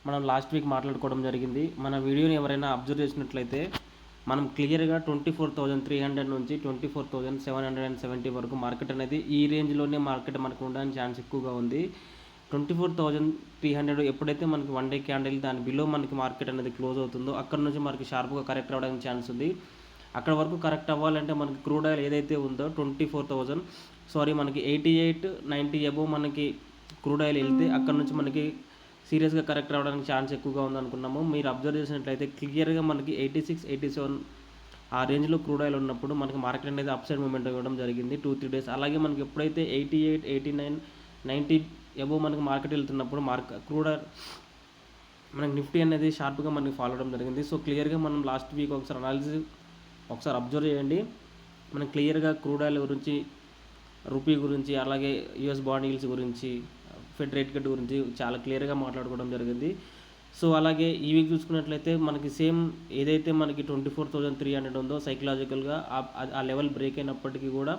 మనం last week మాట్లాడుకోవడం జరిగింది. మన వీడియోని ఎవరైనా అబ్జర్వ్ చేసినట్లయితే మనం క్లియర్‌గా 24,300 నుంచి 24,770 వరకు మార్కెట్ అనేది ఈ రేంజ్‌లోనే మార్కెట్ మనకు ఉండడానికి ఛాన్స్ ఎక్కువగా ఉంది. 24,300 ఎప్పుడైతే మనకి వన్ డే క్యాండిల్ దాని బిలో మనకి మార్కెట్ అనేది క్లోజ్ అవుతుందో అక్కడ నుంచి మనకి షార్ప్‌గా కరెక్ట్ అవ్వడానికి ఛాన్స్ ఉంది. అక్కడ వరకు కరెక్ట్ అవ్వాలంటే మనకి క్రూడ్ ఆయిల్ ఏదైతే ఉందో 24,000 మనకి 88, 90 అబోవ్ మనకి క్రూడ్ ఆయిల్ వెళ్తే అక్కడ నుంచి మనకి సీరియస్గా కరెక్ట్ రావడానికి ఛాన్స్ ఎక్కువగా ఉందనుకున్నాము. మీరు అబ్జర్వ్ చేసినట్లయితే క్లియర్గా మనకి 86, 87 ఆ రేంజ్లో క్రూడ్ ఆయిల్ ఉన్నప్పుడు మనకి మార్కెట్ అనేది అప్ సైడ్ మూమెంట్ ఇవ్వడం జరిగింది 2-3 డేస్. అలాగే మనకి ఎప్పుడైతే 88, 89, 90 అబోవ్ మనకి మార్కెట్ వెళ్తున్నప్పుడు క్రూడ్ ఆయిల్ మనకి నిఫ్టీ అనేది షార్ప్గా మనకి ఫాలో అవడం జరిగింది. సో క్లియర్గా మనం లాస్ట్ వీక్ ఒకసారి అనాలిసిస్ ఒకసారి అబ్జర్వ్ చేయండి. మనం క్లియర్గా క్రూడ్ ఆయిల్ గురించి, రూపీ గురించి, అలాగే యూఎస్ బాండ్ ఈల్డ్స్ గురించి, ఫెడ్ రేట్ కట్ గురించి చాలా క్లియర్గా మాట్లాడుకోవడం జరిగింది. సో అలాగే ఈ వీక్ చూసుకున్నట్లయితే మనకి సేమ్ ఏదైతే మనకి 24,300 ఉందో సైకలాజికల్గా ఆ లెవెల్ బ్రేక్ అయినప్పటికీ కూడా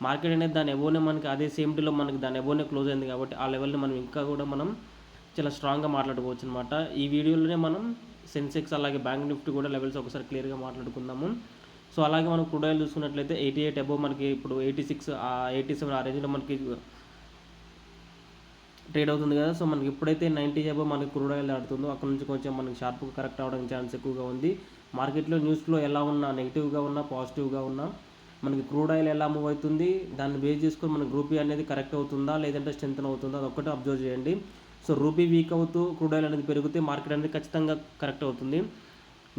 మార్కెట్ అనేది దాని అబోనే మనకి అదే సేమ్ డేలో మనకి దాని అబోనే క్లోజ్ అయింది కాబట్టి ఆ లెవెల్ని మనం ఇంకా కూడా మనం చాలా స్ట్రాంగ్గా మాట్లాడుకోవచ్చు అనమాట. ఈ వీడియోలోనే మనం సెన్సెక్స్ అలాగే బ్యాంక్ నిఫ్టీ కూడా లెవెల్స్ ఒకసారి క్లియర్గా మాట్లాడుకుందాము. సో అలాగే మనం క్రూడ్ ఆయిల్ చూసుకున్నట్లయితే 88 అబోవ్ మనకి ఇప్పుడు 86, 87 ఆ రేంజ్లో మనకి ట్రేడ్ అవుతుంది కదా. సో మనకి ఎప్పుడైతే 90 అబోవ్ మనకి క్రూడ్ ఆయిల్ ఆడుతుందో అక్కడ నుంచి కొంచెం మనకి షార్ప్గా కరెక్ట్ అవ్వడానికి ఛాన్స్ ఎక్కువగా ఉంది. మార్కెట్లో న్యూస్లో ఎలా ఉన్నా, నెగిటివ్గా ఉన్నా, పాజిటివ్గా ఉన్నా మనకి క్రూడ్ ఆయిల్ ఎలా మూవ్ అవుతుంది దాన్ని బేస్ చేసుకొని మనకి రూపీ అనేది కరెక్ట్ అవుతుందా లేదంటే స్ట్రెంత్ అవుతుందా అదొక్కటే అబ్జర్వ్ చేయండి. సో రూపీ వీక్ అవుతూ క్రూడ్ ఆయిల్ అనేది పెరిగితే మార్కెట్ అనేది ఖచ్చితంగా కరెక్ట్ అవుతుంది.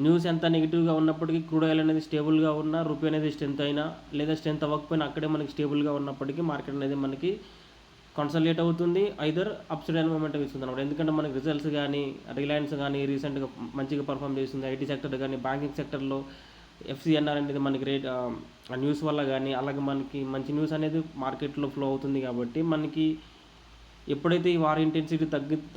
న్యూస్ ఎంత నెగిటివ్గా ఉన్నప్పటికీ క్రూడ్ ఆయిల్ అనేది స్టేబుల్గా ఉన్నా, రూపీ అనేది స్ట్రెంత్ అయినా లేదా స్ట్రెంత్ అవ్వకపోయినా అక్కడే మనకి స్టేబుల్గా ఉన్నప్పటికీ మార్కెట్ అనేది మనకి కన్సల్టేట్ అవుతుంది, ఐదర్ అప్ సైడ్ మూమెంట్ ఇస్తుంది అనమాట. ఎందుకంటే మనకి రిజల్ట్స్ కానీ, రిలయన్స్ కానీ రీసెంట్గా మంచిగా పర్ఫామ్ చేస్తుంది, ఐటీ సెక్టర్ కానీ, బ్యాంకింగ్ సెక్టర్లో ఎఫ్సిఎన్ఆర్ అనేది మనకి న్యూస్ వల్ల కానీ అలాగే మనకి మంచి న్యూస్ అనేది మార్కెట్లో ఫ్లో అవుతుంది కాబట్టి మనకి ఎప్పుడైతే ఈ వార్ ఇంటెన్సిటీ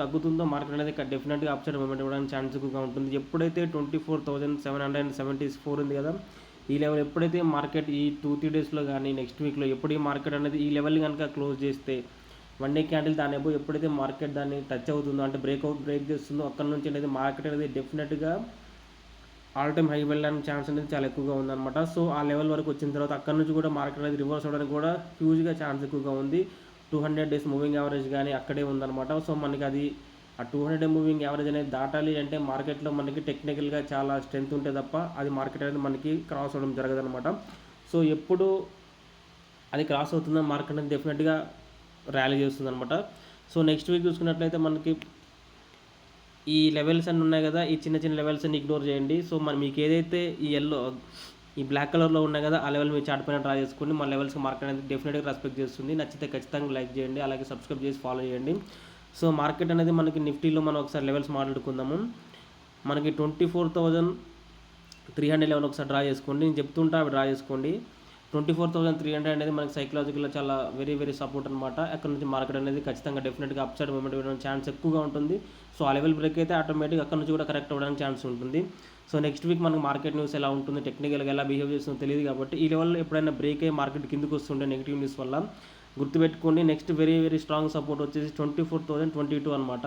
తగ్గుతుందో మార్కెట్ అనేది డెఫినెట్గా అప్ సైడ్ మూమెంట్ ఇవ్వడానికి ఛాన్స్ ఎక్కువగా ఉంటుంది. ఎప్పుడైతే 24,774 ఉంది కదా ఈ లెవెల్ ఎప్పుడైతే మార్కెట్ ఈ 2-3 డేస్లో కానీ నెక్స్ట్ వీక్లో ఎప్పుడు ఈ మార్కెట్ అనేది ఈ లెవెల్ని కనుక క్లోజ్ చేస్తే వన్ డే క్యాండిల్ దాని అబోవ్ ఎప్పుడైతే మార్కెట్ దాన్ని టచ్ అవుతుందో అంటే బ్రేక్ చేస్తుందో అక్కడ నుంచి అనేది మార్కెట్ అనేది డెఫినెట్గా ఆల్ టైమ్ హై వెళ్ళడానికి ఛాన్స్ అనేది చాలా ఎక్కువగా ఉందన్నమాట. సో ఆ లెవెల్ వరకు వచ్చిన తర్వాత అక్కడ నుంచి కూడా మార్కెట్ అనేది రివర్స్ అవ్వడానికి కూడా హ్యూజ్గా ఛాన్స్ ఎక్కువగా ఉంది. 200 డేస్ మూవింగ్ యావరేజ్ కానీ అక్కడే ఉందన్నమాట. సో మనకి అది ఆ 200 డే మూవింగ్ యావరేజ్ అనేది దాటాలి అంటే మార్కెట్లో మనకి టెక్నికల్గా చాలా స్ట్రెంత్ ఉంటే తప్ప అది మార్కెట్ అనేది మనకి క్రాస్ అవ్వడం జరగదన్నమాట. సో ఎప్పుడు అది క్రాస్ అవుతుందో మార్కెట్ అనేది డెఫినెట్గా ర్యాలీ చేస్తుంది అనమాట. సో నెక్స్ట్ వీక్ చూసుకున్నట్లయితే మనకి ఈ లెవెల్స్ అన్నీ ఉన్నాయి కదా, ఈ చిన్న చిన్న లెవెల్స్ అన్ని ఇగ్నోర్ చేయండి. సో మరి మీకు ఏదైతే ఈ బ్లాక్ కలర్లో ఉన్నాయి కదా ఆ లెవెల్ మీరు చార్ట్ పైన డ్రా చేసుకోండి. మన లెవెల్స్కి మార్కెట్ అనేది డెఫినెట్గా రెస్పెక్ట్ చేస్తుంది. నచ్చితే ఖచ్చితంగా లైక్ చేయండి, అలాగే సబ్స్క్రైబ్ చేసి ఫాలో చేయండి. సో మార్కెట్ అనేది మనకి నిఫ్టీలో మనం ఒకసారి లెవెల్స్ మాట్లాడుకుందాము. మనకి 24,300 లెవెల్ ఒకసారి డ్రా చేసుకోండి. నేను చెప్తుంటా అవి డ్రా చేసుకోండి. 24,300 అనేది మనకి సైకలాజికల్గా చాలా వెరీ సపోర్ట్ అనమాట. అక్కడ నుంచి మార్కెట్ అనేది ఖచ్చితంగా డెఫినెట్గా అప్ సైడ్ మూమెంట్ ఇవ్వడానికి ఛాన్స్ ఎక్కువగా ఉంటుంది. సో ఆ లెవెల్ బ్రేక్ అయితే ఆటోమేటిక్గా అక్కడ నుంచి కూడా కరెక్ట్ అవ్వడానికి ఛాన్స్ ఉంటుంది. సో నెక్స్ట్ వీక్ మనకి మార్కెట్ న్యూస్ ఎలా ఉంటుంది, టెక్నికల్గా ఎలా బిహేవ్ చేస్తుందో తెలియదు కాబట్టి ఈ లెవెల్లో ఎప్పుడైనా బ్రేక్ అయ్యి మార్కెట్ కిందకు వస్తుంటే నెగిటివ్ న్యూస్ వల్ల గుర్తుపెట్టుకోండి. నెక్స్ట్ వెరీ స్ట్రాంగ్ సపోర్ట్ వచ్చేసి 24,022 అనమాట.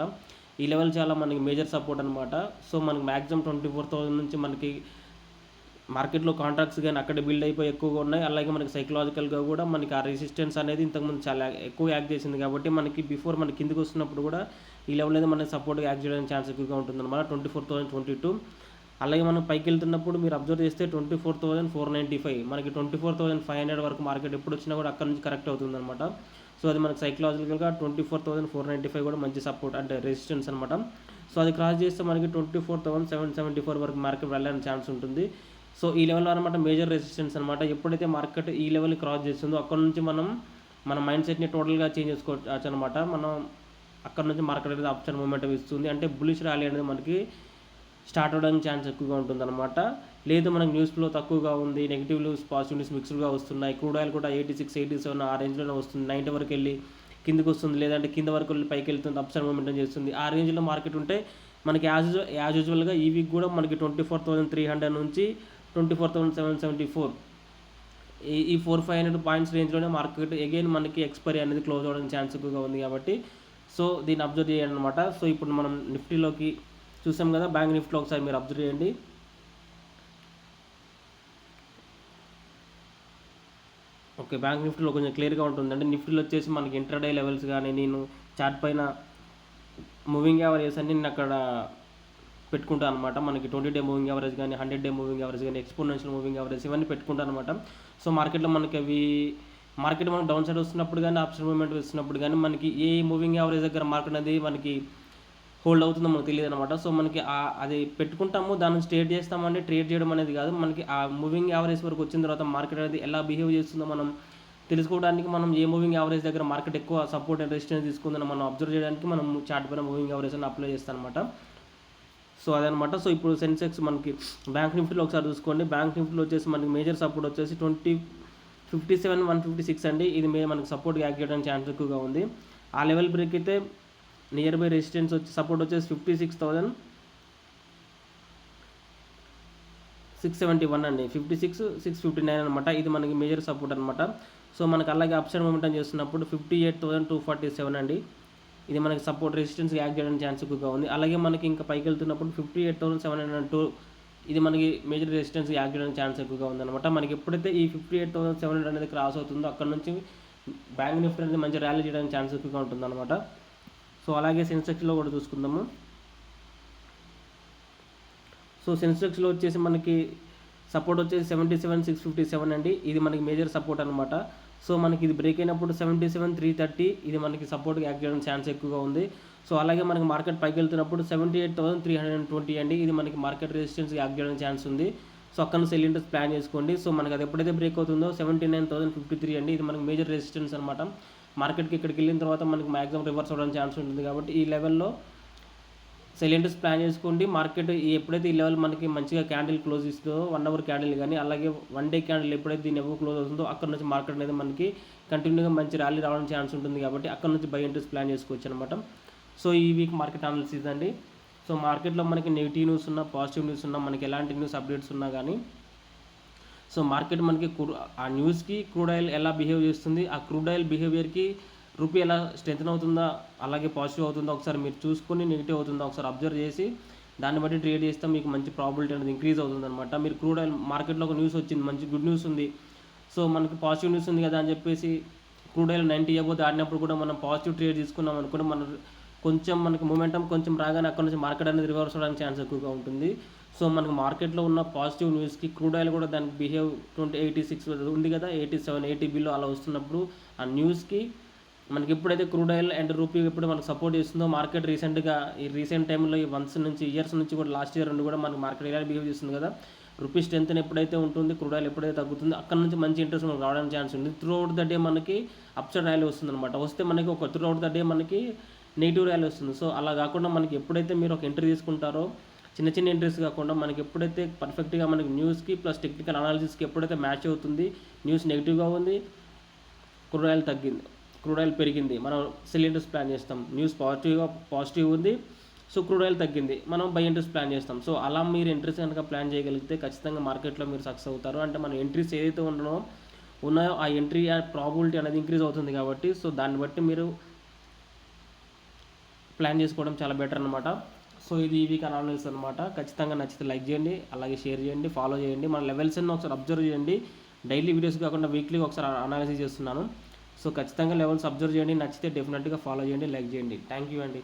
ఈ లెవెల్ చాలా మనకి మేజర్ సపోర్ట్ అనమాట. సో మనకి మ్యాక్సిమం 24,000 నుంచి మనకి మార్కెట్లో కాంట్రాక్ట్స్ కానీ అక్కడ బిల్డ్ అయిపోయి ఎక్కువగా ఉన్నాయి. అలాగే మనకి సైకలాజికల్గా కూడా మనకి ఆ రెసిస్టెన్స్ అనేది ఇంతకుముందు చాలా ఎక్కువ యాక్ట్ చేసింది కాబట్టి మనకి బిఫోర్ మనకి కిందకి వస్తున్నప్పుడు కూడా ఈ లెవెల్ అనేది మనకి సపోర్ట్గా యాక్ట్ చేయడానికి ఛాన్స్ ఎక్కువగా ఉంటుంది అనమాట. 24,022. అలాగే మనం పైకి వెళ్తున్నప్పుడు మీరు అబ్జర్వ్ చేస్తే 24,495 మనకి 24,500 వరకు మార్కెట్ ఎప్పుడు వచ్చినా కూడా అక్కడ నుంచి కరెక్ట్ అవుతుందన్నమాట. సో అది మనకి సైకలాజికల్గా 24,495 కూడా మంచి సపోర్ట్ అంటే రెసిస్టెన్స్ అనమాట. సో అది క్రాస్ చేస్తే మనకి 24,774 వరకు మార్కెట్ వెళ్ళడానికి ఛాన్స్ ఉంటుంది. సో ఈ లెవెల్ అనమాట మేజర్ రెసిస్టెన్స్ అనమాట. ఎప్పుడైతే మార్కెట్ ఈ లెవెల్ క్రాస్ చేస్తుందో అక్కడ నుంచి మన మైండ్ సెట్ని టోటల్గా చేంజ్ చేసుకోవచ్చు అనమాట. మనం అక్కడ నుంచి మార్కెట్ అనేది అప్ సైడ్ మూమెంట్ ఇస్తుంది. అంటే బులిష్ ర్యాలీ అనేది మనకి స్టార్ట్ అవ్వడానికి ఛాన్స్ ఎక్కువగా ఉంటుందన్నమాట. లేదు మనకి న్యూస్ ఫ్లో తక్కువగా ఉంది, నెగిటివ్ న్యూస్ పాజిటివ్ న్యూస్ మిక్స్డ్గా వస్తున్నాయి. క్రూడ్ ఆయిల్ కూడా 86, 87 ఆ రేంజ్లోనే వస్తుంది, 90 వరకు వెళ్ళి కిందకి వస్తుంది, లేదంటే కింద వరకు వెళ్ళి పైకి వెళ్తుంది, అప్ సైడ్ మూమెంట్ చేస్తుంది. ఆ రేంజ్లో మార్కెట్ ఉంటే మనకి యాజ్ యూజువల్గా ఈ వీక్ కూడా మనకి 24,300 నుంచి 24,774 ఈ 400-500 పాయింట్స్ రేంజ్లోనే మార్కెట్ అగైన్ మనకి ఎక్స్పైరీ అనేది క్లోజ్ అవ్వడానికి ఛాన్స్ ఎక్కువగా ఉంది కాబట్టి సో దీన్ని అబ్జర్వ్ చేయండి అనమాట. సో ఇప్పుడు మనం నిఫ్టీలోకి చూసాం కదా, బ్యాంక్ నిఫ్టీలో ఒకసారి మీరు అబ్జర్వ్ చేయండి. ఓకే, బ్యాంక్ నిఫ్టీలో కొంచెం క్లియర్గా ఉంటుందండి. నిఫ్టీలో వచ్చేసి మనకి ఇంట్రాడే లెవెల్స్ కానీ, నేను చార్ట్ పైన మూవింగ్ యావరేజ్ అన్ని నేను అక్కడ పెట్టుకుంటాను అనమాట. మనకి 20-day మూవింగ్ యావరేజ్ కానీ, 100-day మూవింగ్ యావరేజ్ కానీ, ఎక్స్పోనెన్షియల్ మూవింగ్ యావరేజ్ ఇవన్నీ పెట్టుకుంటాను అనమాట. సో మార్కెట్లో మనకి మార్కెట్ మనకు డౌన్ సైడ్ వస్తున్నప్పుడు కానీ, అప్ సైడ్ మూవ్మెంట్ వస్తున్నప్పుడు కానీ మనకి ఏ మూవింగ్ యావరేజ్ దగ్గర మార్కెట్ అనేది మనకి హోల్డ్ అవుతుందో మనకు తెలియదు అనమాట. సో మనకి అది పెట్టుకుంటాము, దాన్ని ట్రేడ్ చేస్తామంటే ట్రేడ్ చేయడం అనేది కాదు, మనకి ఆ మూవింగ్ యావరేజ్ వరకు వచ్చిన తర్వాత మార్కెట్ అనేది ఎలా బిహేవ్ చేస్తుందో మనం తెలుసుకోవడానికి, మనం ఏ మూవింగ్ యావరేజ్ దగ్గర మార్కెట్ ఎక్కువ సపోర్ట్ అండ్ రెసిస్టెన్స్ తీసుకుందని మనం అబ్జర్వ్ చేయడానికి మనం చార్ట్ పైన మూవింగ్ యావరేజ్ అని అప్లై చేస్తాం అనమాట. సో అదనమాట. సో ఇప్పుడు సెన్సెక్స్ మనకి బ్యాంక్ నిఫ్టీలో ఒకసారి చూసుకోండి. బ్యాంక్ నిఫ్టీలో వచ్చేసి మనకి మేజర్ సపోర్ట్ వచ్చేసి 57,156 అండి. ఇది మనకి సపోర్ట్ యాక్ట్ చేయడానికి ఛాన్స్ ఎక్కువగా ఉంది. ఆ లెవెల్ బ్రేక్ అయితే నియర్ బై రెసిస్టెన్స్ వచ్చి సపోర్ట్ వచ్చేసి 56,671 అండి, 56,659 అనమాట. ఇది మనకి మేజర్ సపోర్ట్ అనమాట. సో మనకి అలాగే అప్ సైడ్ మూమెంటం చేస్తున్నప్పుడు 58,247 అండి. ఇది మనకి సపోర్ట్ రెసిస్టెన్స్ యాక్ట్ చేయడానికి ఛాన్స్ ఎక్కువగా ఉంది. అలాగే మనకి ఇంకా పైకి వెళ్తున్నప్పుడు 58,702 ఇది మనకి మేజర్ రెసిస్టెన్స్ యాక్ట్ చేయడానికి ఛాన్స్ ఎక్కువగా ఉందన్నమాట. మనకి ఎప్పుడైతే ఈ 58,700 అనేది క్రాస్ అవుతుందో అక్కడ నుంచి బ్యాంక్ నిఫ్టీ అనేది మంచి ర్యాలీ చేయడానికి ఛాన్స్ ఎక్కువగా ఉంటుందన్నమాట. సో అలాగే సెన్సెక్స్లో కూడా చూసుకుందాము. సో సెన్సెక్స్లో వచ్చేసి మనకి సపోర్ట్ వచ్చేసి 77,657 అండి. ఇది మనకి మేజర్ సపోర్ట్ అనమాట. సో మనకి ఇది బ్రేక్ అయినప్పుడు 77,330 ఇది మనకి సపోర్ట్గా యాక్ట్ చేయడానికి ఛాన్స్ ఎక్కువగా ఉంది. సో అలాగే మనకి మార్కెట్ పైకి వెళ్తున్నప్పుడు 78,320 అండి. ఇది మనకి మార్కెట్ రెసిస్టెన్స్ యాక్ట్ చేయడానికి ఛాన్స్ ఉంది. సో అక్కడ నుంచి సెల్ ఇంట్రెస్ట్ ప్లాన్ చేసుకోండి. సో మనకి అది ఎప్పుడైతే బ్రేక్ అవుతుందో 79,053 అండి. ఇది మనకి మేజర్ రెసిస్టెన్స్ అనమాట. మార్కెట్కి ఇక్కడికి వెళ్ళిన తర్వాత మనకి మ్యాక్సిమం రివర్స్ అవ్వడానికి ఛాన్స్ ఉంటుంది కాబట్టి ఈ లెవెల్లో సెల్ ఇంట్రెస్ట్ ప్లాన్ చేసుకోండి. మార్కెట్ ఎప్పుడైతే ఈ లెవెల్ మనకి మంచిగా క్యాండిల్ క్లోజ్ ఇస్తుందో 1 అవర్ క్యాండిల్ కానీ, అలాగే 1 డే క్యాండిల్ ఎప్పుడైతే దీన్ని ఎవరు క్లోజ్ అవుతుందో అక్కడ నుంచి మార్కెట్ అనేది మనకి కంటిన్యూగా మంచి ర్యాలీ రావడానికి ఛాన్స్ ఉంటుంది కాబట్టి అక్కడ నుంచి బై ఇంట్రెస్ట్ ప్లాన్ చేసుకోవచ్చు అనమాట. సో ఈ వీక్ మార్కెట్ అనాలిసిస్ అండి. సో మార్కెట్లో మనకి నెగిటివ్ న్యూస్ ఉన్నా, పాజిటివ్ న్యూస్ ఉన్నా, మనకి ఎలాంటి న్యూస్ అప్డేట్స్ ఉన్నా కానీ, సో మార్కెట్ మనకి ఆ న్యూస్కి క్రూడ్ ఆయిల్ ఎలా బిహేవ్ చేస్తుంది, ఆ క్రూడ్ ఆయిల్ బిహేవియర్కి రూపీ ఎలా స్ట్రెంథన్ అవుతుందా, అలాగే పాజిటివ్ అవుతుందా ఒకసారి మీరు చూసుకొని, నెగిటివ్ అవుతుందా ఒకసారి అబ్జర్వ్ చేసి దాన్ని బట్టి ట్రేడ్ చేస్తే మీకు మంచి ప్రాబిలిటీ అనేది ఇంక్రీజ్ అవుతుందన్నమాట. మీరు క్రూడ్ ఆయిల్ మార్కెట్లో ఒక న్యూస్ వచ్చింది, మంచి గుడ్ న్యూస్ ఉంది, సో మనకి పాజిటివ్ న్యూస్ ఉంది కదా అని చెప్పేసి క్రూడ్ ఆయిల్ 90 అబోవ్ దాటినప్పుడు కూడా మనం పాజిటివ్ ట్రేడ్ తీసుకున్నాం అనుకుంటే కొంచెం మనకి మూమెంటం కొంచెం రాగానే అక్కడ నుంచి మార్కెట్ అనేది రివర్స్ అవ్వడానికి ఛాన్స్ ఎక్కువగా ఉంటుంది. సో మనకి మార్కెట్లో ఉన్న పాజిటివ్ న్యూస్కి క్రూడ్ ఆయిల్ కూడా దానికి బిహేవ్ 86 ఉంది కదా, 87, 80 బిలో అలా వస్తున్నప్పుడు ఆ న్యూస్కి మనకి ఎప్పుడైతే క్రూడ్ ఆయిల్ అండ్ రూపీ ఎప్పుడు మనకు సపోర్ట్ చేస్తుందో మార్కెట్ రీసెంట్ టైంలో ఈ ఇయర్స్ నుంచి కూడా లాస్ట్ ఇయర్ నుండి కూడా మనకి మార్కెట్ ఎలా బిహేవ్ చేస్తుంది కదా, రూపీ స్ట్రెంత్ ఎప్పుడైతే ఉంటుంది, క్రూడ్ ఆయిల్ ఎప్పుడైతే తగ్గుతుందో అక్కడ నుంచి మంచి ఇంట్రెస్ట్ మనకు రావడానికి ఛాన్స్ ఉంది. త్రూ అవుట్ ద డే మనకి అప్ సైడ్ ర్యాలీ వస్తుంది అనమాట. వస్తే మనకి ఒక త్రూ అవుట్ ద డే మనకి నెగిటివ్ ర్యాలీ వస్తుంది. సో అలా కాకుండా మనకి ఎప్పుడైతే మీరు ఒక ఎంట్రీ తీసుకుంటారో చిన్న చిన్న ఎంట్రీస్ కాకుండా మనకి ఎప్పుడైతే పర్ఫెక్ట్గా మనకి న్యూస్కి ప్లస్ టెక్నికల్ అనాలిసిస్కి ఎప్పుడైతే మ్యాచ్ అవుతుంది, న్యూస్ నెగిటివ్గా ఉంది, క్రూడ్ ఆయిల్ పెరిగింది, మనం సెల్ ఇంట్రెస్ట్ ప్లాన్ చేస్తాం, న్యూస్ పాజిటివ్ ఉంది, సో క్రూడ్ ఆయిల్ తగ్గింది, మనం బై ఇంట్రెస్ట్ ప్లాన్ చేస్తాం. సో అలా మీరు ఎంట్రీస్ కనుక ప్లాన్ చేయగలిగితే ఖచ్చితంగా మార్కెట్లో మీరు సక్సెస్ అవుతారు. అంటే మన ఎంట్రీస్ ఏదైతే ఉన్నాయో ఆ ఎంట్రీ ప్రాబిలిటీ అనేది ఇంక్రీజ్ అవుతుంది కాబట్టి సో దాన్ని బట్టి మీరు ప్లాన్ చేసుకోవడం చాలా బెటర్ అనమాట. సో ఇది ఈ వీక్ అనాలిసిస్ అనమాట. ఖచ్చితంగా నచ్చితే లైక్ చేయండి, అలాగే షేర్ చేయండి, ఫాలో చేయండి. మన లెవెల్స్ అన్నీ ఒకసారి అబ్జర్వ్ చేయండి. డైలీ వీడియోస్ కాకుండా వీక్లీ ఒకసారి అనాలిసిస్ చేస్తున్నాను. సో ఖచ్చితంగా లెవెల్స్ అబ్జర్వ్ చేయండి, నచ్చితే డెఫినెట్గా ఫాలో చేయండి, లైక్ చేయండి. థ్యాంక్ యూ అండి.